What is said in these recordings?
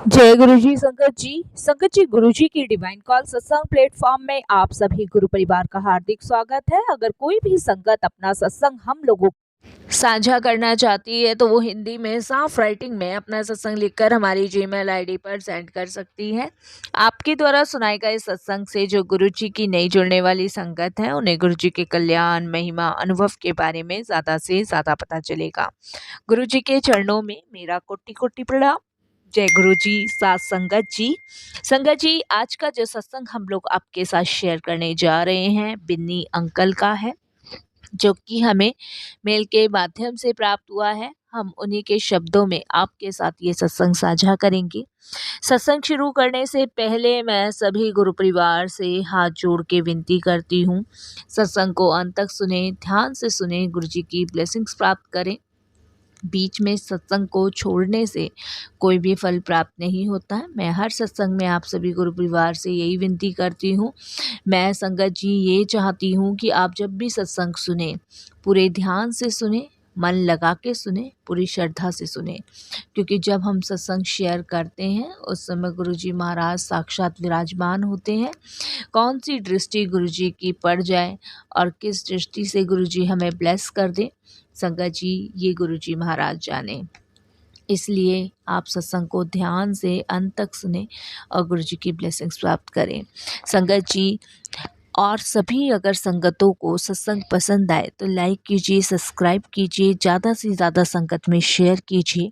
जय गुरु जी संगत जी गुरु जी की डिवाइन कॉल सत्संग प्लेटफॉर्म में आप सभी गुरु परिवार का हार्दिक स्वागत है। अगर कोई भी संगत अपना सत्संग हम लोगों साझा करना चाहती है तो वो हिंदी में साफ राइटिंग में अपना सत्संग लिखकर हमारी जीमेल आईडी पर सेंड कर सकती है। आपके द्वारा सुनाए गए सत्संग से जो गुरु जी की नई जुड़ने वाली संगत है उन्हें गुरु जी के कल्याण महिमा अनुभव के बारे में ज़्यादा से ज़्यादा पता चलेगा। गुरु जी के चरणों में मेरा कोटि कोटि प्रणाम। जय गुरु जी साथ संगत जी आज का जो सत्संग हम लोग आपके साथ शेयर करने जा रहे हैं बिन्नी अंकल का है, जो कि हमें मेल के माध्यम से प्राप्त हुआ है। हम उन्हीं के शब्दों में आपके साथ ये सत्संग साझा करेंगे। सत्संग शुरू करने से पहले मैं सभी गुरु परिवार से हाथ जोड़ के विनती करती हूँ, सत्संग को अंत तक सुने, ध्यान से सुने, गुरु जी की ब्लेसिंग्स प्राप्त करें। बीच में सत्संग को छोड़ने से कोई भी फल प्राप्त नहीं होता है। मैं हर सत्संग में आप सभी गुरु परिवार से यही विनती करती हूँ। मैं संगत जी ये चाहती हूँ कि आप जब भी सत्संग सुने पूरे ध्यान से सुने, मन लगा के सुने, पूरी श्रद्धा से सुने, क्योंकि जब हम सत्संग शेयर करते हैं उस समय गुरु जी महाराज साक्षात विराजमान होते हैं। कौन सी दृष्टि गुरु जी की पड़ जाए और किस दृष्टि से गुरु जी हमें ब्लेस कर दे, संगत जी ये गुरु जी महाराज जाने। इसलिए आप सत्संग को ध्यान से अंत तक सुने और गुरु जी की ब्लेसिंग्स प्राप्त करें। संगत जी और सभी अगर संगतों को सत्संग पसंद आए तो लाइक कीजिए, सब्सक्राइब कीजिए, ज़्यादा से ज़्यादा संगत में शेयर कीजिए,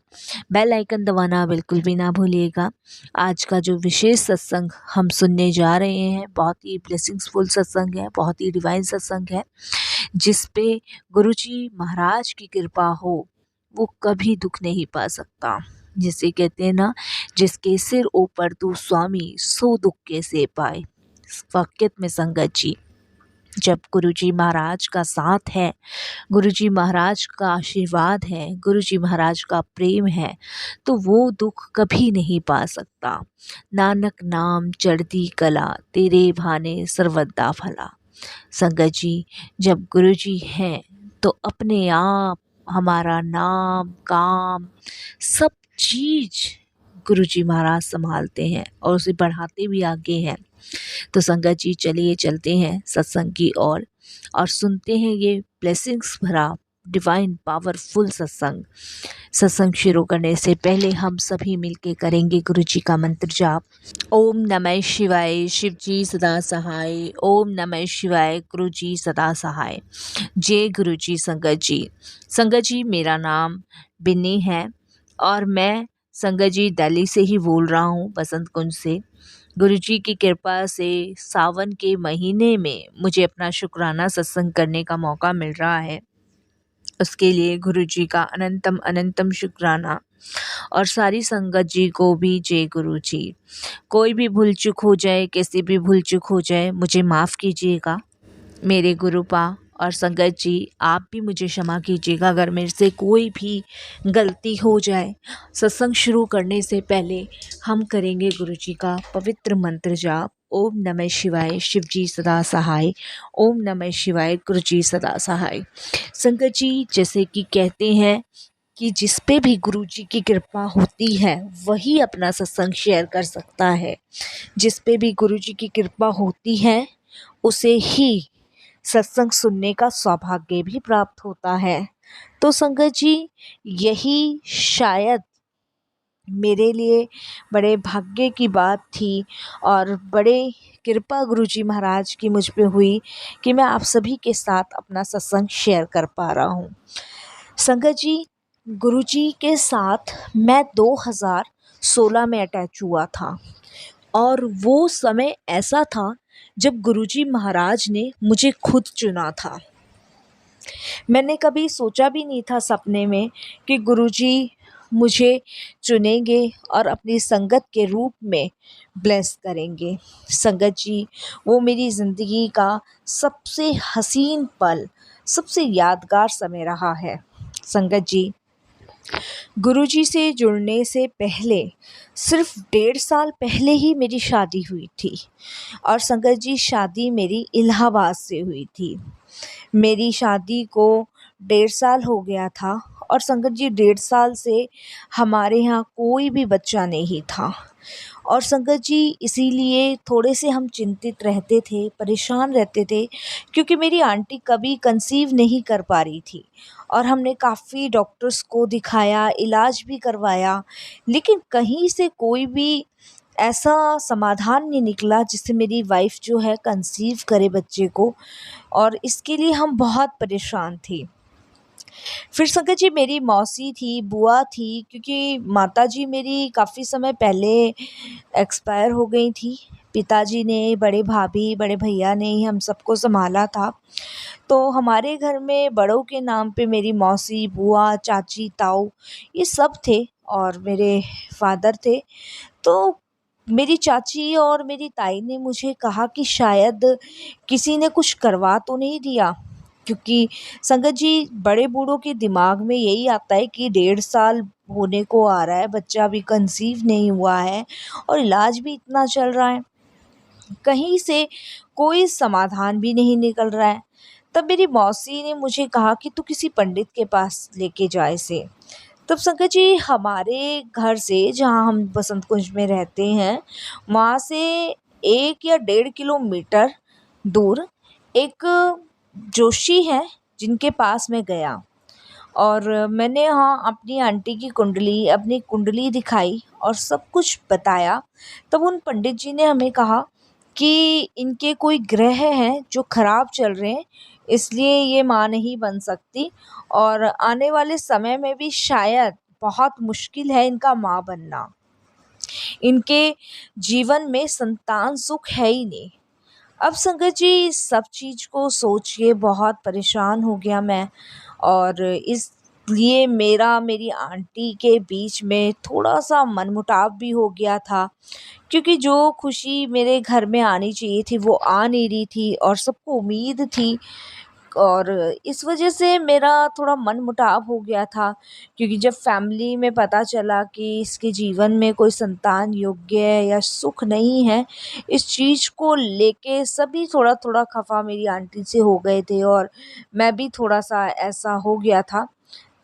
बेल आइकन दबाना बिल्कुल भी ना भूलिएगा। आज का जो विशेष सत्संग हम सुनने जा रहे हैं बहुत ही ब्लेसिंग्सफुल सत्संग है, बहुत ही डिवाइन सत्संग है, जिस पे गुरुजी महाराज की कृपा हो वो कभी दुख नहीं पा सकता। जिसे कहते हैं ना, जिसके सिर ऊपर तू स्वामी सो दुख कैसे पाए। इस वाक्यत में संगत जी जब गुरुजी महाराज का साथ है, गुरुजी महाराज का आशीर्वाद है, गुरुजी महाराज का प्रेम है, तो वो दुख कभी नहीं पा सकता। नानक नाम चढ़ती कला तेरे भाने सर्वदा भला। संगत जी जब गुरुजी हैं तो अपने आप हमारा नाम काम सब चीज गुरुजी महाराज संभालते हैं और उसे बढ़ाते भी आगे हैं। तो संगत जी चलिए चलते हैं सत्संग की ओर और सुनते हैं ये ब्लेसिंग्स भरा डिवाइन पावरफुल सत्संग। सत्संग शुरू करने से पहले हम सभी मिलके करेंगे गुरु जी का मंत्र जाप। ओम नमः शिवाय, शिव जी सदा सहाय। ओम नमः शिवाय, गुरु जी सदा सहाय। जय गुरु जी। संगत जी मेरा नाम बिन्नी है और मैं संगत जी दिल्ली से ही बोल रहा हूँ, बसंत कुंज से। गुरु जी की कृपा से सावन के महीने में मुझे अपना शुक्राना सत्संग करने का मौका मिल रहा है। उसके लिए गुरु जी का अनंतम अनंतम शुक्राना और सारी संगत जी को भी जय गुरु जी। कोई भी भूल चूक हो जाए, कैसी भी भूल चूक हो जाए, मुझे माफ़ कीजिएगा मेरे गुरुपा और संगत जी। आप भी मुझे क्षमा कीजिएगा अगर मेरे से कोई भी गलती हो जाए। सत्संग शुरू करने से पहले हम करेंगे गुरु जी का पवित्र मंत्र जाप। ओम नमः शिवाय, शिव जी सदा सहाय। ओम नमः शिवाय, गुरु जी सदा सहाय। संगत जी जैसे कि कहते हैं कि जिस पे भी गुरु जी की कृपा होती है वही अपना सत्संग शेयर कर सकता है। जिस पे भी गुरु जी की कृपा होती है उसे ही सत्संग सुनने का सौभाग्य भी प्राप्त होता है। तो संगत जी यही शायद मेरे लिए बड़े भाग्य की बात थी और बड़े कृपा गुरु जी महाराज की मुझ पे हुई कि मैं आप सभी के साथ अपना सत्संग शेयर कर पा रहा हूँ। संगत जी गुरुजी के साथ मैं 2016 में अटैच हुआ था और वो समय ऐसा था जब गुरुजी महाराज ने मुझे खुद चुना था। मैंने कभी सोचा भी नहीं था सपने में कि गुरुजी मुझे चुनेंगे और अपनी संगत के रूप में ब्लेस करेंगे। संगत जी वो मेरी ज़िंदगी का सबसे हसीन पल, सबसे यादगार समय रहा है। संगत जी गुरुजी से जुड़ने से पहले सिर्फ 1.5 साल पहले ही मेरी शादी हुई थी और संगत जी शादी मेरी इलाहाबाद से हुई थी। मेरी शादी को 1.5 साल हो गया था और संगत जी 1.5 साल से हमारे यहाँ कोई भी बच्चा नहीं था। और संगत जी इसीलिए थोड़े से हम चिंतित रहते थे, परेशान रहते थे, क्योंकि मेरी आंटी कभी कंसीव नहीं कर पा रही थी। और हमने काफ़ी डॉक्टर्स को दिखाया, इलाज भी करवाया, लेकिन कहीं से कोई भी ऐसा समाधान नहीं निकला जिससे मेरी वाइफ़ जो है कंसीव करे बच्चे को, और इसके लिए हम बहुत परेशान थे। फिर संगत जी मेरी मौसी थी, बुआ थी, क्योंकि माताजी मेरी काफ़ी समय पहले एक्सपायर हो गई थी। पिताजी ने, बड़े भाभी, बड़े भैया ने ही हम सबको सँभाला था। तो हमारे घर में बड़ों के नाम पे मेरी मौसी, बुआ, चाची, ताऊ ये सब थे, और मेरे फ़ादर थे। तो मेरी चाची और मेरी ताई ने मुझे कहा कि शायद किसी ने कुछ करवा तो नहीं दिया, क्योंकि संगत जी बड़े बूढ़ों के दिमाग में यही आता है कि 1.5 साल होने को आ रहा है, बच्चा अभी कंसीव नहीं हुआ है और इलाज भी इतना चल रहा है, कहीं से कोई समाधान भी नहीं निकल रहा है। तब मेरी मौसी ने मुझे कहा कि तू किसी पंडित के पास लेके जा इसे। तब संगत जी हमारे घर से, जहाँ हम बसंत कुंज में रहते हैं, वहाँ से 1 या 1.5 किलोमीटर दूर एक जोशी हैं जिनके पास मैं गया, और मैंने यहाँ अपनी आंटी की कुंडली, अपनी कुंडली दिखाई और सब कुछ बताया। तब उन पंडित जी ने हमें कहा कि इनके कोई ग्रह हैं जो खराब चल रहे हैं, इसलिए ये माँ नहीं बन सकती, और आने वाले समय में भी शायद बहुत मुश्किल है इनका माँ बनना। इनके जीवन में संतान सुख है ही नहीं। अब संगत जी इस सब चीज़ को सोच के बहुत परेशान हो गया मैं, और इसलिए मेरी आंटी के बीच में थोड़ा-सा मनमुटाव भी हो गया था, क्योंकि जो खुशी मेरे घर में आनी चाहिए थी वो आ नहीं रही थी, और सबको उम्मीद थी, और इस वजह से मेरा थोड़ा मनमुटाव हो गया था। क्योंकि जब फैमिली में पता चला कि इसके जीवन में कोई संतान योग्य या सुख नहीं है, इस चीज़ को लेके सभी थोड़ा-थोड़ा खफ़ा मेरी आंटी से हो गए थे, और मैं भी थोड़ा-सा ऐसा हो गया था।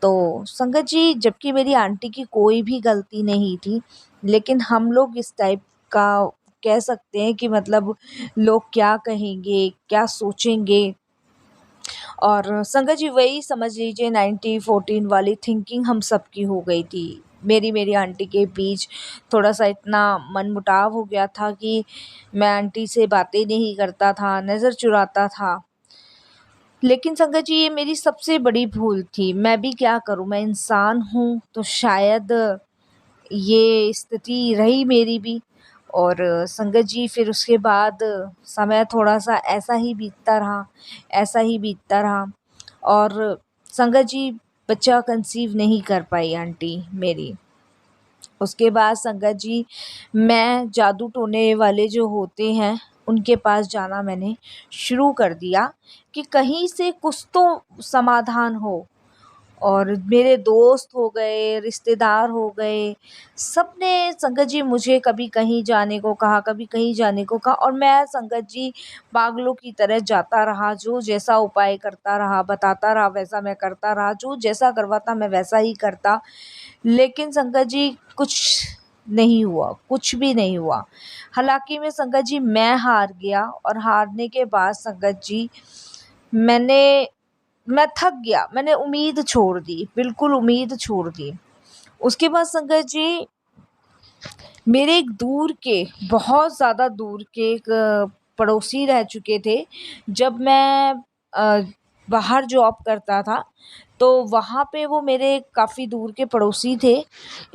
तो संगत जी जबकि मेरी आंटी की कोई भी गलती नहीं थी, लेकिन हम लोग इस टाइप का कह सकते हैं कि मतलब लोग क्या कहेंगे, क्या सोचेंगे, और संगत जी वही समझ लीजिए 90-14 वाली थिंकिंग हम सबकी हो गई थी। मेरी आंटी के बीच थोड़ा-सा इतना मनमुटाव हो गया था कि मैं आंटी से बातें नहीं करता था, नज़र चुराता था। लेकिन संगत जी ये मेरी सबसे बड़ी भूल थी। मैं भी क्या करूँ, मैं इंसान हूँ, तो शायद ये स्थिति रही मेरी भी। और संगत जी फिर उसके बाद समय थोड़ा-सा ऐसा ही बीतता रहा, और संगत जी बच्चा कंसीव नहीं कर पाई आंटी मेरी। उसके बाद संगत जी मैं जादू टोने वाले जो होते हैं उनके पास जाना मैंने शुरू कर दिया कि कहीं से कुछ तो समाधान हो, और मेरे दोस्त हो गए, रिश्तेदार हो गए, सबने संगत जी मुझे कभी कहीं जाने को कहा, कभी कहीं जाने को कहा, और मैं संगत जी पागलों की तरह जाता रहा, जो जैसा उपाय करता रहा, बताता रहा, वैसा मैं करता रहा, जो जैसा करवाता मैं वैसा ही करता। लेकिन संगत जी कुछ नहीं हुआ, कुछ भी नहीं हुआ। हालाँकि में संगत जी मैं हार गया, और हारने के बाद संगत जी मैंने मैं थक गया, मैंने उम्मीद छोड़ दी, बिल्कुल उम्मीद छोड़ दी। उसके बाद संगत जी मेरे एक दूर के, बहुत ज़्यादा दूर के एक पड़ोसी रह चुके थे। जब मैं अ, बाहर जॉब करता था, तो वहाँ पे वो मेरे काफ़ी दूर के पड़ोसी थे।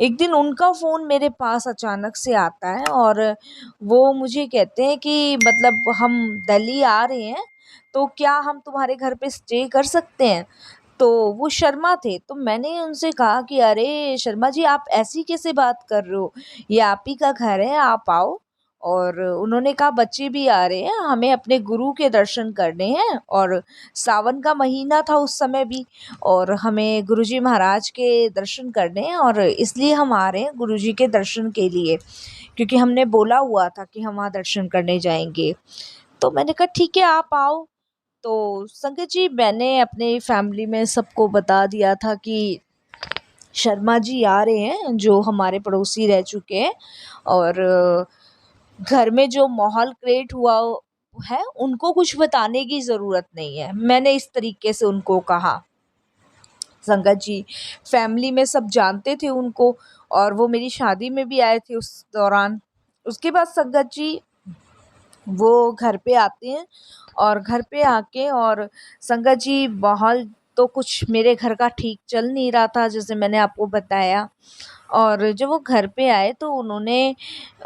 एक दिन उनका फ़ोन मेरे पास अचानक से आता है, और वो मुझे कहते हैं कि मतलब हम दिल्ली आ रहे हैं, तो क्या हम तुम्हारे घर पे स्टे कर सकते हैं? तो वो शर्मा थे, तो मैंने उनसे कहा कि अरे शर्मा जी आप ऐसी कैसे बात कर रहे हो? ये आप ही का घर है, आप आओ। और उन्होंने कहा बच्चे भी आ रहे हैं, हमें अपने गुरु के दर्शन करने हैं, और सावन का महीना था उस समय भी, और हमें गुरुजी महाराज के दर्शन करने हैं, और इसलिए हम आ रहे हैं गुरुजी के दर्शन के लिए, क्योंकि हमने बोला हुआ था कि हम वहाँ दर्शन करने जाएँगे। तो मैंने कहा ठीक है आप आओ। तो संगत जी मैंने अपने फैमिली में सबको बता दिया था कि शर्मा जी आ रहे हैं जो हमारे पड़ोसी रह चुके हैं, और घर में जो माहौल क्रिएट हुआ है उनको कुछ बताने की ज़रूरत नहीं है। मैंने इस तरीके से उनको कहा। संगत जी, फैमिली में सब जानते थे उनको, और वो मेरी शादी में भी आए थे उस दौरान। उसके बाद संगत जी वो घर पे आते हैं, और घर पे आके और संगत जी माहौल तो कुछ मेरे घर का ठीक चल नहीं रहा था, जैसे मैंने आपको बताया। और जब वो घर पे आए तो उन्होंने,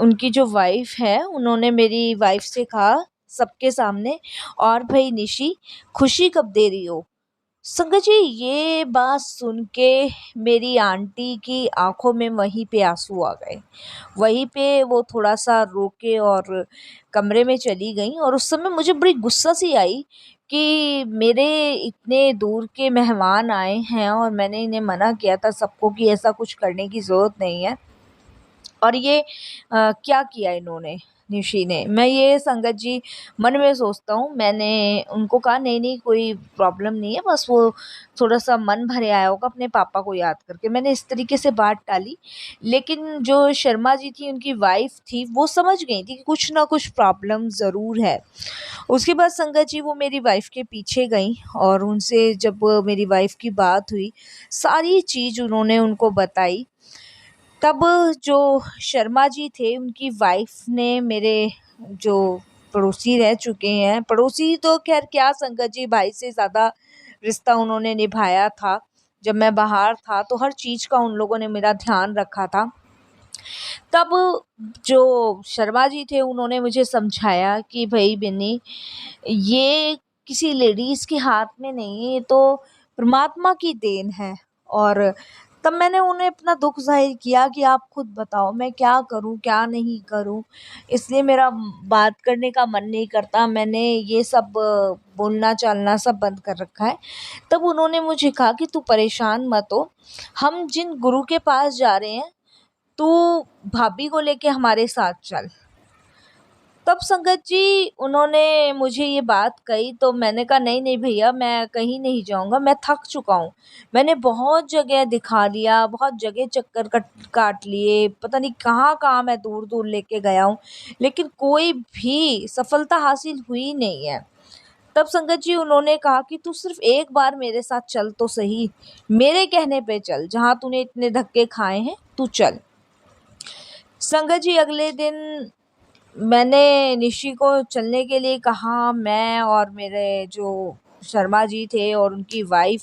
उनकी जो वाइफ़ है, उन्होंने मेरी वाइफ़ से कहा सबके सामने, और भई निशी, खुशी कब दे रही हो? संगत जी ये बात सुन के मेरी आंटी की आँखों में वहीं पे आँसू आ गए। वहीं पे वो थोड़ा-सा रोके और कमरे में चली गईं, और उस समय मुझे बड़ी गुस्सा सी आई कि मेरे इतने दूर के मेहमान आए हैं और मैंने इन्हें मना किया था सबको कि ऐसा कुछ करने की ज़रूरत नहीं है। और ये क्या किया इन्होंने, निशी ने। मैं ये संगत जी मन में सोचता हूँ। मैंने उनको कहा नहीं कोई प्रॉब्लम नहीं है, बस वो थोड़ा-सा मन भर आया होगा अपने पापा को याद करके। मैंने इस तरीके से बात टाली। लेकिन जो शर्मा जी थी, उनकी वाइफ़ थी, वो समझ गई थी कि कुछ ना कुछ प्रॉब्लम ज़रूर है। उसके बाद संगत जी वो मेरी वाइफ़ के पीछे गईं, और उनसे जब मेरी वाइफ़ की बात हुई, सारी चीज़ उन्होंने उनको बताई। तब जो शर्मा जी थे, उनकी वाइफ़ ने मेरे जो पड़ोसी रह चुके हैं, पड़ोसी तो ख़ैर क्या संगत जी, भाई से ज़्यादा रिश्ता उन्होंने निभाया था। जब मैं बाहर था तो हर चीज़ का उन लोगों ने मेरा ध्यान रखा था। तब जो शर्मा जी थे, उन्होंने मुझे समझाया कि भई बिन्नी, ये किसी लेडीज़ के हाथ में नहीं है, ये तो परमात्मा की देन है। और तब मैंने उन्हें अपना दुःख ज़ाहिर किया कि आप खुद बताओ मैं क्या करूँ, क्या नहीं करूँ? इसलिए मेरा बात करने का मन नहीं करता। मैंने ये सब बोलना-चालना सब बंद कर रखा है। तब उन्होंने मुझे कहा कि तू परेशान मत हो, हम जिन गुरु के पास जा रहे हैं, तू भाभी को लेके हमारे साथ चल। तब संगत जी उन्होंने मुझे ये बात कही तो मैंने कहा नहीं भैया, मैं कहीं नहीं जाऊँगा, मैं थक चुका हूँ। मैंने बहुत जगह दिखा लिया, बहुत जगह चक्कर कट काट लिए, पता नहीं कहाँ-कहाँ मैं दूर-दूर लेके गया हूँ, लेकिन कोई भी सफलता हासिल हुई नहीं है। तब संगत जी उन्होंने कहा कि तू सिर्फ़ एक बार मेरे साथ चल तो सही, मेरे कहने पे चल, जहाँ तूने इतने धक्के खाए हैं, तू चल। संगत जी अगले दिन मैंने निशी को चलने के लिए कहा। मैं और मेरे जो शर्मा जी थे और उनकी वाइफ़,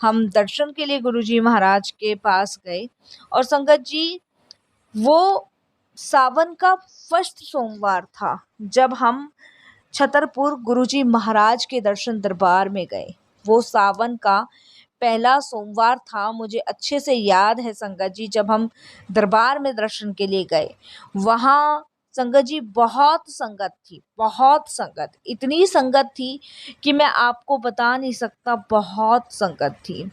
हम दर्शन के लिए गुरुजी महाराज के पास गए। और संगत जी वो सावन का फर्स्ट सोमवार था जब हम छतरपुर गुरुजी महाराज के दर्शन दरबार में गए। वो सावन का पहला सोमवार था, मुझे अच्छे से याद है संगत जी, जब हम दरबार में दर्शन के लिए गए। वहाँ संगत जी बहुत संगत थी, बहुत संगत, इतनी संगत थी कि मैं आपको बता नहीं सकता, बहुत संगत थी।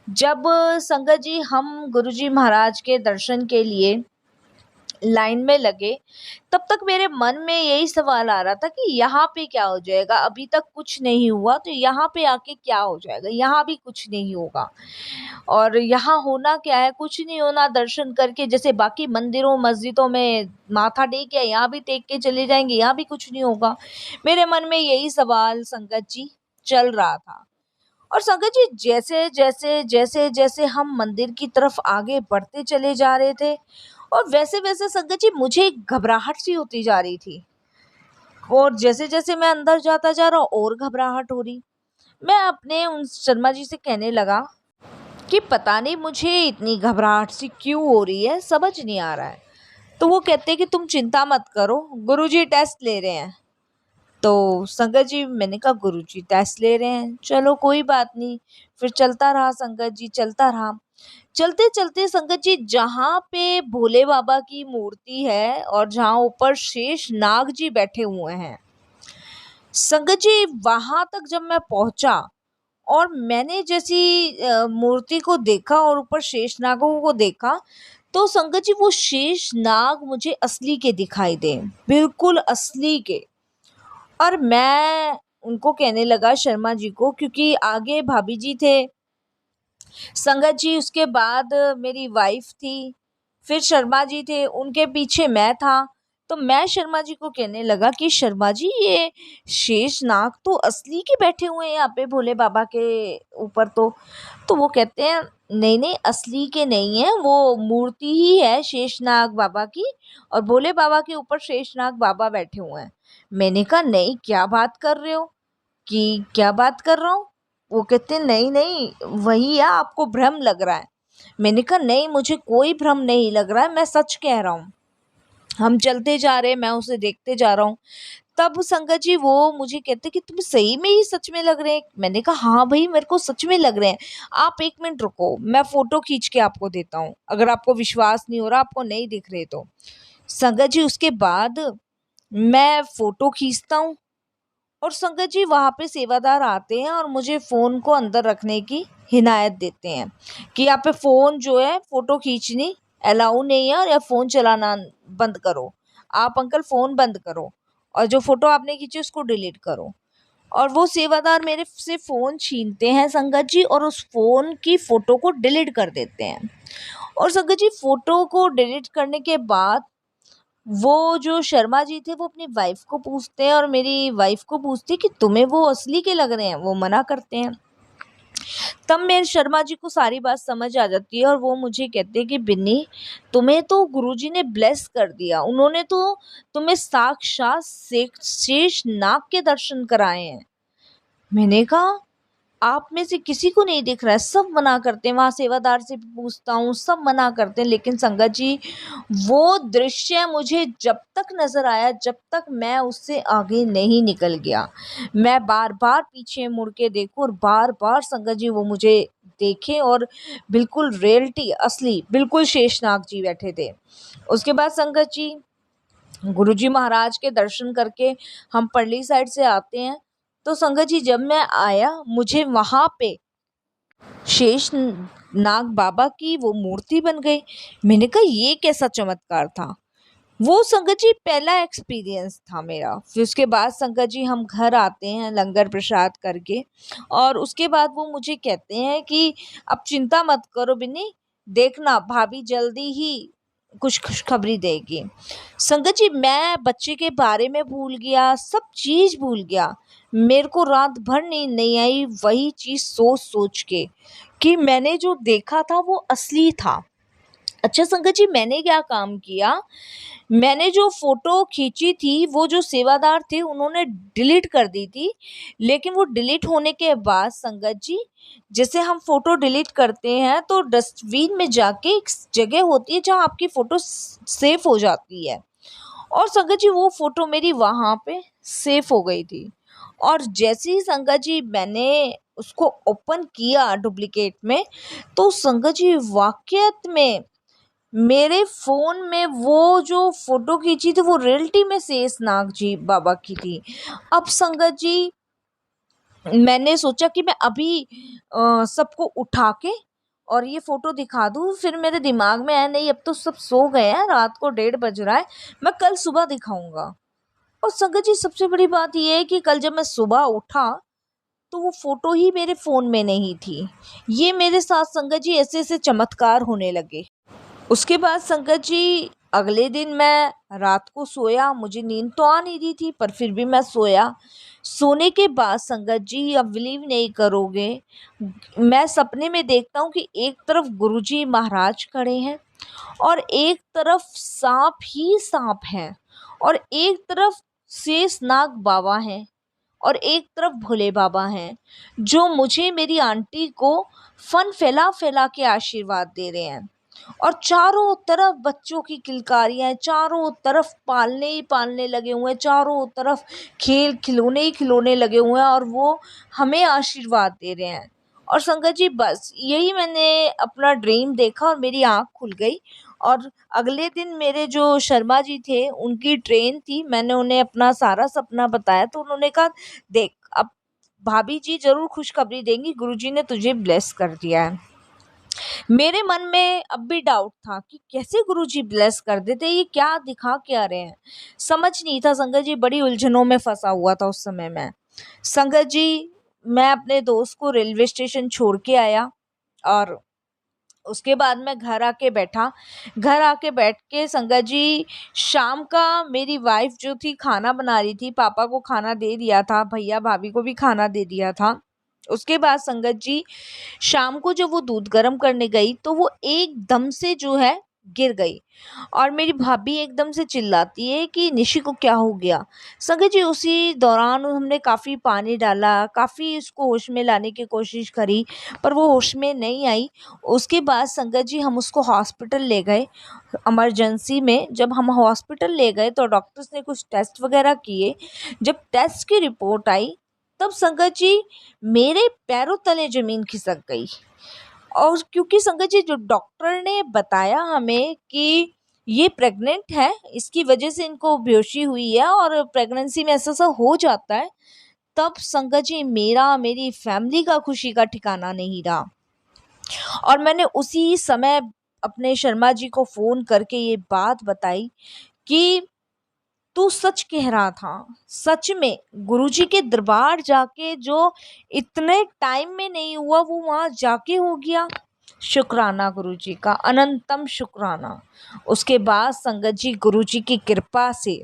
जब संगत जी हम गुरुजी महाराज के दर्शन के लिए लाइन में लगे, तब तक मेरे मन में यही सवाल आ रहा था कि यहाँ पे क्या हो जाएगा? अभी तक कुछ नहीं हुआ, तो यहाँ पे आके क्या हो जाएगा? यहाँ भी कुछ नहीं होगा। और यहाँ होना क्या है? कुछ नहीं होना, दर्शन करके जैसे बाकी मंदिरों, मस्जिदों में माथा टेक के यहाँ भी टेक के चले जाएँगे, यहाँ भी कुछ नहीं होगा। मेरे मन में यही सवाल संगत जी चल रहा था। और संगत जी जैसे-जैसे हम मंदिर की तरफ आगे बढ़ते चले जा रहे थे, और वैसे-वैसे संगत जी मुझे घबराहट सी होती जा रही थी, और जैसे-जैसे मैं अंदर जाता जा रहा हूँ और घबराहट हो रही। मैं अपने उन शर्मा जी से कहने लगा कि पता नहीं मुझे इतनी घबराहट सी क्यों हो रही है, समझ नहीं आ रहा है। तो वो कहते हैं कि तुम चिंता मत करो, गुरुजी टेस्ट ले रहे हैं। तो संगत जी मैंने कहा गुरुजी टेस्ट ले रहे हैं, चलो कोई बात नहीं। फिर चलता रहा संगत जी, चलता रहा। चलते-चलते संगत जी जहाँ पे भोले बाबा की मूर्ति है और जहाँ ऊपर शेष नाग जी बैठे हुए हैं, संगत जी वहाँ तक जब मैं पहुँचा और मैंने जैसी मूर्ति को देखा और ऊपर शेष नागों को देखा, तो संगत जी वो शेष नाग मुझे असली के दिखाई दे, बिल्कुल असली के। और मैं उनको कहने लगा शर्मा जी को, क्योंकि आगे भाभी जी थे, संगत जी उसके बाद मेरी वाइफ थी, फिर शर्मा जी थे, उनके पीछे मैं था। तो मैं शर्मा जी को कहने लगा कि शर्मा जी ये शेषनाग तो असली के बैठे हुए हैं यहाँ पे भोले बाबा के ऊपर। तो वो कहते हैं नहीं नहीं असली के नहीं है, वो मूर्ति ही है शेषनाग बाबा की, और भोले बाबा के ऊपर शेषनाग बाबा बैठे हुए हैं। मैंने कहा नहीं क्या बात कर रहे हो, कि क्या बात कर रहा हूँ। वो कहते नहीं नहीं वही है, आपको भ्रम लग रहा है। मैंने कहा नहीं मुझे कोई भ्रम नहीं लग रहा है, मैं सच कह रहा हूँ। हम चलते जा रहे हैं, मैं उसे देखते जा रहा हूँ। तब संगत जी वो मुझे कहते कि तुम्हें सही में ही सच में लग रहे हैं। मैंने कहा हाँ भाई मेरे को सच में लग रहे हैं, आप 1 मिनट रुको मैं फोटो खींच के आपको देता हूँ, अगर आपको विश्वास नहीं हो रहा, आपको नहीं दिख रहे तो। संगत जी उसके बाद मैं फोटो खींचता हूँ, और संगत जी वहाँ पे सेवादार आते हैं और मुझे फ़ोन को अंदर रखने की हिदायत देते हैं कि यहाँ पे फ़ोन जो है फ़ोटो खींचनी अलाउ नहीं है, और या फ़ोन चलाना बंद करो। आप अंकल फ़ोन बंद करो, और जो फ़ोटो आपने खींची उसको डिलीट करो। और वो सेवादार मेरे से फ़ोन छीनते हैं संगत जी, और उस फ़ोन की फ़ोटो को डिलीट कर देते हैं। और संगत जी फ़ोटो को डिलीट करने के बाद वो जो शर्मा जी थे वो अपनी वाइफ को पूछते हैं, और मेरी वाइफ को पूछते हैं कि तुम्हें वो असली के लग रहे हैं, वो मना करते हैं। तब मेरे शर्मा जी को सारी बात समझ आ जाती है, और वो मुझे कहते हैं कि बिन्नी तुम्हें तो गुरुजी ने ब्लेस कर दिया, उन्होंने तो तुम्हें साक्षात शेष नाग के दर्शन कराए हैं। मैंने कहा आप में से किसी को नहीं दिख रहा है, सब मना करते हैं। वहाँ सेवादार से भी पूछता हूँ, सब मना करते हैं। लेकिन संगत जी वो दृश्य मुझे जब तक नज़र आया, जब तक मैं उससे आगे नहीं निकल गया। मैं बार-बार पीछे मुड़ के देखूँ, और बार-बार संगत जी वो मुझे देखें, और बिल्कुल रियलिटी असली बिल्कुल शेषनाग जी बैठे थे। उसके बाद संगत जी गुरुजी महाराज के दर्शन करके हम परली साइड से आते हैं। तो संगत जी जब मैं आया, मुझे वहाँ पे शेष नाग बाबा की वो मूर्ति बन गई। मैंने कहा ये कैसा चमत्कार था। वो संगत जी पहला एक्सपीरियंस था मेरा। फिर उसके बाद संगत जी हम घर आते हैं लंगर प्रसाद करके, और उसके बाद वो मुझे कहते हैं कि अब चिंता मत करो बिन्नी, देखना भाभी जल्दी ही कुछ खुशखबरी देगी। संगत जी मैं बच्चे के बारे में भूल गया, सब चीज़ भूल गया। मेरे को रात भर नींद नहीं आई वही चीज़ सोच सोच के कि मैंने जो देखा था वो असली था। अच्छा संगत जी मैंने क्या काम किया, मैंने जो फ़ोटो खींची थी वो जो सेवादार थे उन्होंने डिलीट कर दी थी। लेकिन वो डिलीट होने के बाद संगत जी जैसे हम फ़ोटो डिलीट करते हैं तो डस्टबिन में जाके एक जगह होती है जहाँ आपकी फ़ोटो सेव हो जाती है। और संगत जी वो फ़ोटो मेरी वहाँ पे सेव हो गई थी। और जैसे ही संगत जी मैंने उसको ओपन किया डुप्लीकेट में, तो संगत जी वाक़ई में मेरे फ़ोन में वो जो फ़ोटो खींची थी वो रियलिटी में शेषनाग जी बाबा की थी। अब संगत जी मैंने सोचा कि मैं अभी सबको उठा के और ये फ़ोटो दिखा दूँ, फिर मेरे दिमाग में आया नहीं अब तो सब सो गए हैं, रात को 1:30 बज रहा है, मैं कल सुबह दिखाऊँगा। और संगत जी सबसे बड़ी बात ये है कि कल जब मैं सुबह उठा तो वो फ़ोटो ही मेरे फ़ोन में नहीं थी। ये मेरे साथ संगत जी ऐसे-ऐसे चमत्कार होने लगे। उसके बाद संगत जी अगले दिन मैं रात को सोया, मुझे नींद तो आ नहीं रही थी पर फिर भी मैं सोया। सोने के बाद संगत जी आप बिलीव नहीं करोगे, मैं सपने में देखता हूँ कि एक तरफ गुरुजी महाराज खड़े हैं और एक तरफ साँप ही साँप हैं, और एक तरफ शेषनाग बाबा हैं, और एक तरफ भोले बाबा हैं, जो मुझे मेरी आंटी को फन फैला-फैला के आशीर्वाद दे रहे हैं। और चारों तरफ बच्चों की किलकारियाँ हैं, चारों तरफ पालने ही पालने लगे हुए हैं, चारों तरफ खेल खिलौने ही खिलौने लगे हुए हैं, और वो हमें आशीर्वाद दे रहे हैं। और संगत जी बस यही मैंने अपना ड्रीम देखा और मेरी आँख खुल गई। और अगले दिन मेरे जो शर्मा जी थे उनकी ट्रेन थी, मैंने उन्हें अपना सारा सपना बताया तो उन्होंने कहा देख अब भाभी जी ज़रूर खुशखबरी देंगी, गुरुजी ने तुझे ब्लेस कर दिया है। मेरे मन में अब भी डाउट था कि कैसे गुरुजी ब्लेस कर देते, ये क्या दिखा क्या रहे हैं, समझ नहीं था संगत जी, बड़ी उलझनों में फंसा हुआ था उस समय मैं। संगत जी मैं अपने दोस्त को रेलवे स्टेशन छोड़ के आया, और उसके बाद मैं घर आके बैठ के संगत जी शाम का मेरी वाइफ जो थी खाना बना रही थी, पापा को खाना दे दिया था, भैया भाभी को भी खाना दे दिया था। उसके बाद संगत जी शाम को जब वो दूध गर्म करने गई तो वो एकदम से जो है गिर गई और मेरी भाभी एकदम से चिल्लाती है कि निशी को क्या हो गया। संगत जी उसी दौरान हमने काफ़ी पानी डाला, काफ़ी उसको होश में लाने की कोशिश करी, पर वो होश में नहीं आई। उसके बाद संगत जी हम उसको हॉस्पिटल ले गए इमरजेंसी में। जब हम हॉस्पिटल ले गए तो डॉक्टर्स ने कुछ टेस्ट वगैरह किए। जब टेस्ट की रिपोर्ट आई तब संगत जी मेरे पैरों तले ज़मीन खिसक गई। और क्योंकि संगत जी जो डॉक्टर ने बताया हमें कि ये प्रेग्नेंट है, इसकी वजह से इनको बेहोशी हुई है और प्रेगनेंसी में ऐसा-ऐसा हो जाता है, तब संगत जी मेरी फैमिली का खुशी का ठिकाना नहीं रहा। और मैंने उसी समय अपने शर्मा जी को फ़ोन करके ये बात बताई कि तू सच कह रहा था। सच में गुरुजी के दरबार जाके जो इतने टाइम में नहीं हुआ वो वहाँ जाके हो गया। शुक्राना गुरुजी का, अनंतम शुक्राना। उसके बाद संगत जी गुरुजी की कृपा से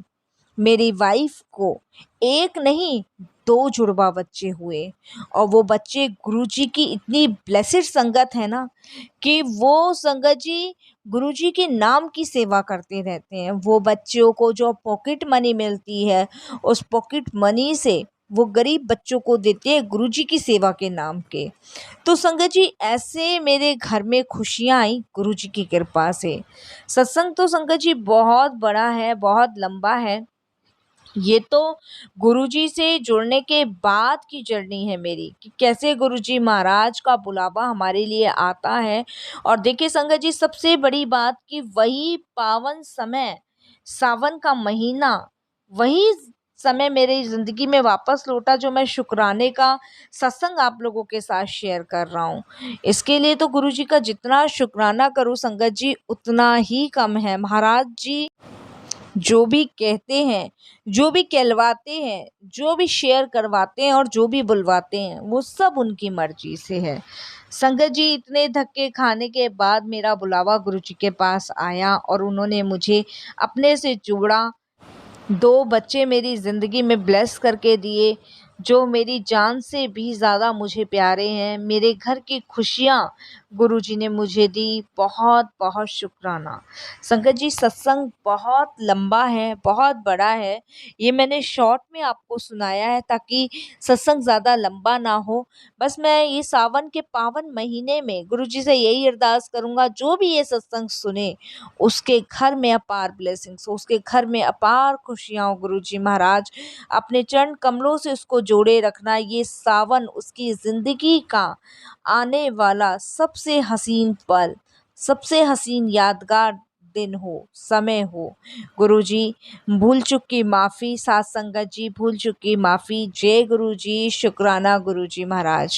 मेरी वाइफ को एक नहीं 2 जुड़वा बच्चे हुए और वो बच्चे गुरुजी की इतनी ब्लेसिड संगत है ना कि वो संगत जी गुरुजी के नाम की सेवा करते रहते हैं। वो बच्चों को जो पॉकेट मनी मिलती है, उस पॉकेट मनी से वो गरीब बच्चों को देते हैं गुरुजी की सेवा के नाम के। तो संगत जी ऐसे मेरे घर में खुशियाँ आई गुरुजी की कृपा से। सत्संग तो संगत जी बहुत बड़ा है, बहुत लंबा है। ये तो गुरुजी से जुड़ने के बाद की जर्नी है मेरी कि कैसे गुरुजी महाराज का बुलावा हमारे लिए आता है। और देखिए संगत जी सबसे बड़ी बात कि वही पावन समय, सावन का महीना, वही समय मेरी ज़िंदगी में वापस लौटा जो मैं शुक्राने का सत्संग आप लोगों के साथ शेयर कर रहा हूँ। इसके लिए तो गुरुजी का जितना शुक्राना करूँ संगत जी उतना ही कम है। महाराज जी जो भी कहते हैं, जो भी कहलवाते हैं, जो भी शेयर करवाते हैं और जो भी बुलवाते हैं, वो सब उनकी मर्ज़ी से है। संगत जी इतने धक्के खाने के बाद मेरा बुलावा गुरुजी के पास आया और उन्होंने मुझे अपने से जोड़ा। 2 बच्चे मेरी ज़िंदगी में ब्लेस करके दिए, जो मेरी जान से भी ज़्यादा मुझे प्यारे हैं। मेरे घर की खुशियाँ गुरुजी ने मुझे दी, बहुत-बहुत शुक्राना। संगत जी सत्संग बहुत लंबा है, बहुत बड़ा है। ये मैंने शॉर्ट में आपको सुनाया है ताकि सत्संग ज़्यादा लंबा ना हो। बस मैं ये सावन के पावन महीने में गुरुजी से यही अरदास करूँगा जो भी ये सत्संग सुने, उसके घर में अपार ब्लेसिंग्स हो, उसके घर में अपार खुशियाँ हो। गुरुजी महाराज अपने चरण कमलों से उसको जोड़े रखना। ये सावन उसकी ज़िंदगी का आने वाला सबसे हसीन पल, सबसे हसीन यादगार दिन हो, समय हो। गुरुजी भूल चूक की माफ़ी, साथ संगत जी भूल चूक की माफ़ी। जय गुरुजी, शुक्राना गुरुजी महाराज।